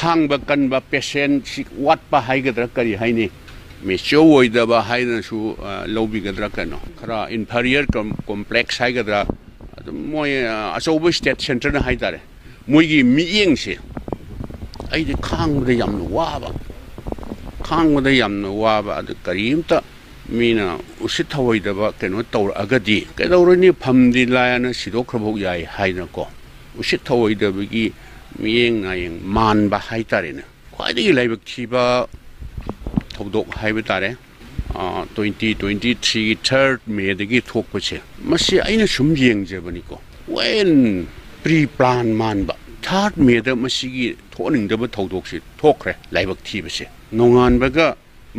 khangba kanba patient si watpa haigadra kari haini mature oidaba haina su lobigadra kano khara inferior complex haigadra moi asoba state center na haidare moigi mieng se ai de khangba yamna waba ad karimta mina usithawidaba keno tawr agadi kedawrani phamdi layana sidokhrabok yai haina ko usithawidabagi mieng na yang man ba haitare na khwaidagi laibak thiba thawdok haiba tare 2023 3rd May dagi thokpache masi aina sum yengjebani ko when pre plan man ba 3rd May da masigi thoningdaba thawdok si thokre laibak thibase nongan baga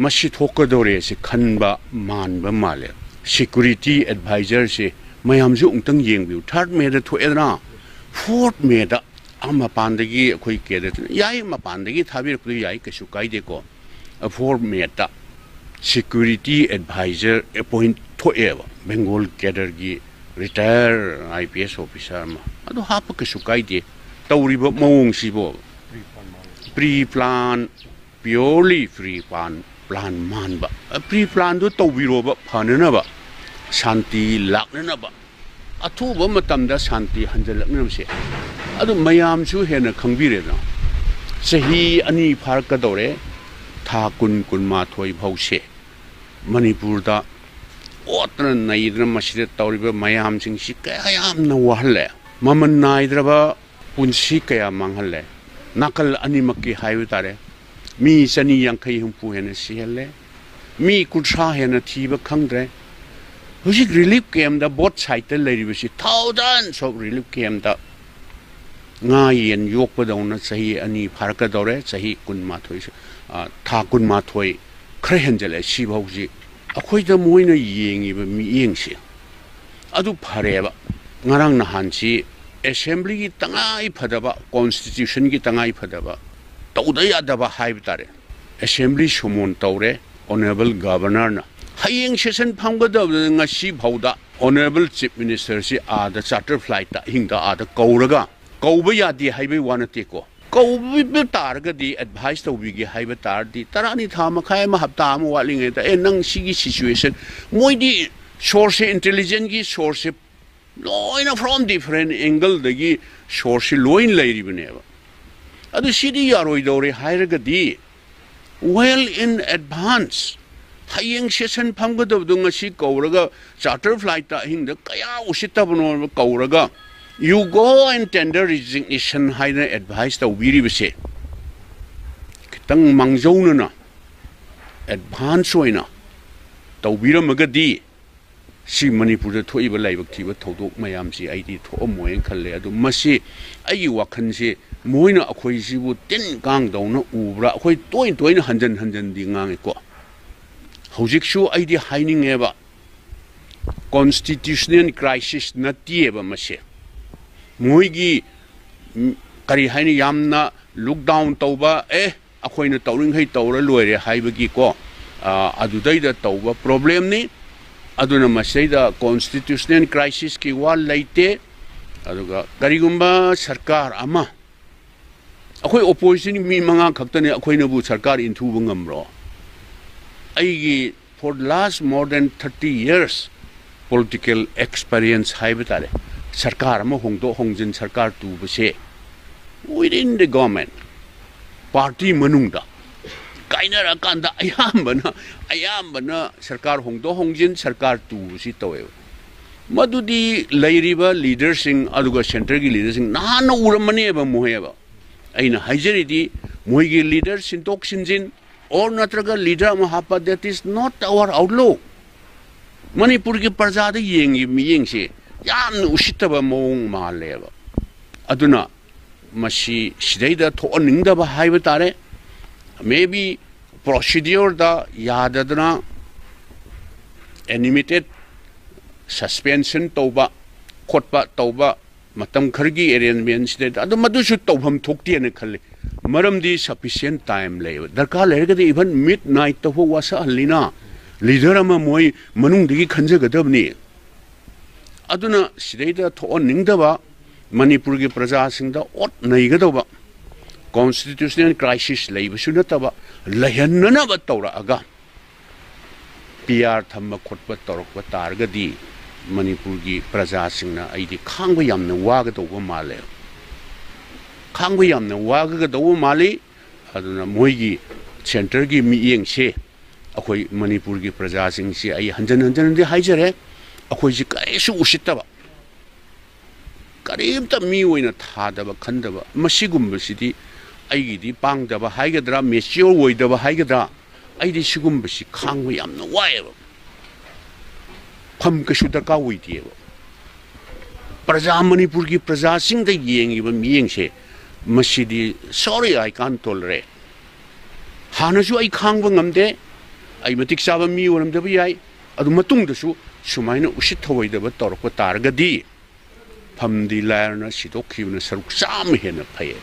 masi thokadore se khanba man ba male security advisor se mayamju ungtang yengbiu 3rd May da thoedna 4th May da ama pandagi khoi kede yai ma pandagi thabir ku yai kasu kaide ko 4th May da security advisor appoint thoeva Bengal cadre gi retire IPS officer ma adu hapa kasu kaide tawriba mawong sibo pre plan purely free plan man ba pre plan do tawbiro ba phanana ba shanti lakna ba athuba matamda shanti hanjalakna se adu mayam su hena khangbire na sahi ani pharka dore tha kun ma thoi phause manipur da otna naidra masjid tawriba mayam sing si kayam na wahle maman naidraba punsi kaya manghalle nakal ani makki hayu tare mi sani yankai humpu hena sihelle mi kutra hena thiba khangdre hujik relief camp da both side ta leiribasi thousands of relief camp da nga yen yokpa dauna sahi ani pharka dore sahi kun ma thoi tha kun ma thoi khre henjale si bauji akhoi da moina yengi ba mi yengsi adu phareba ngarang na hanchi assembly gi tangai phadaba constitution gi tangai phadaba tawda yadaba haibtare assembly sumon tawre honorable governor na hayeng session phangba nga si bhauda honorable chief minister si ada charter flight ta hingda ada kauraga kauba yadi haibe wanate ko kaubi targa di advice to bigi haibe tar di tarani thama khai ma hafta am walinge ta nang sigi situation moi di source intelligence gi source loina from different angle dagi source loin lairibne ba adu sidi yaroi dore hairaga di well in advance hayeng session phamga dabdunga si kauraga charter flight ta hingda kaya usitabno kauraga you go and tender resignation haina advice ta wiri bese kitang mangjona na advance oina tawbira magadi si manipur da thoiba laibak thiba thodok mayam si id tho moy khalle adu masi ai wakhan si moina akhoi sibu tin kang dawna ubra akhoi toin hanjan di ngang ko hojik su id haining eba constitutional crisis na tieba mase moigi kari haini yamna lockdown tawba akhoina tawring hai tawra loire haibagi ko adudaida tawba problem ni aduna masaida constitutional crisis ki wal laite aduga karigumba sarkar ama akhoi opposition mi manga khaktane akhoina bu sarkar inthu ngamro aigi for the last more than 30 years political experience haibitare sarkar ama hongdo hongjin sarkar tu bese within the government party manungda kainara kanda ayambana sarkar hongdo hongjin sarkar tu si towe madudi lairiba leader sing aduga center gi leader sing nana uramane ba moheba aina hajaridi moigi leader sintok sinjin or natraga leader mahapa that is not our outlook manipur ki parja da yengi mi yengse yam usitaba mong maleba aduna mashi sidaida thoninda ba haiba tare maybe procedure da yadadna animated suspension toba khotpa toba matam khargi arrangement side adu madu su tawham thokti ne khalle maramdi sufficient time le darkar lerga de even midnight to wasa halina leader ama moi manung digi khanjagadabni aduna sidaida tho ningdaba manipur gi praja singda ot naigadaba constitutional crisis leibsu nataba lahanna ba tawra aga PR thamma khotpa tawrakpa targadi Manipur gi praja singna aidi khangba yamna waga do male khangba yamna waga do mali aduna moigi center gi mi yengse akhoi Manipur gi praja sing si ai hanjan di haijare akhoi ji kaisu usitaba karimta mi oina thadaba khandaba masigumba sidi aigi di pangdaba haigadra mature oidaba haigadra aidi sigumba si khangba yamna waeba pham ka shuda ka uidieba praja Manipur gi praja sing da yengiba miyengse masidi sorry I can't tolerate hanasu ai khangba ngamde ai matik saba mi oramdaba yai adu matung da su sumaina usit thoidaba torko targadi phamdi lairna sidok khibna saruk sam hena phaye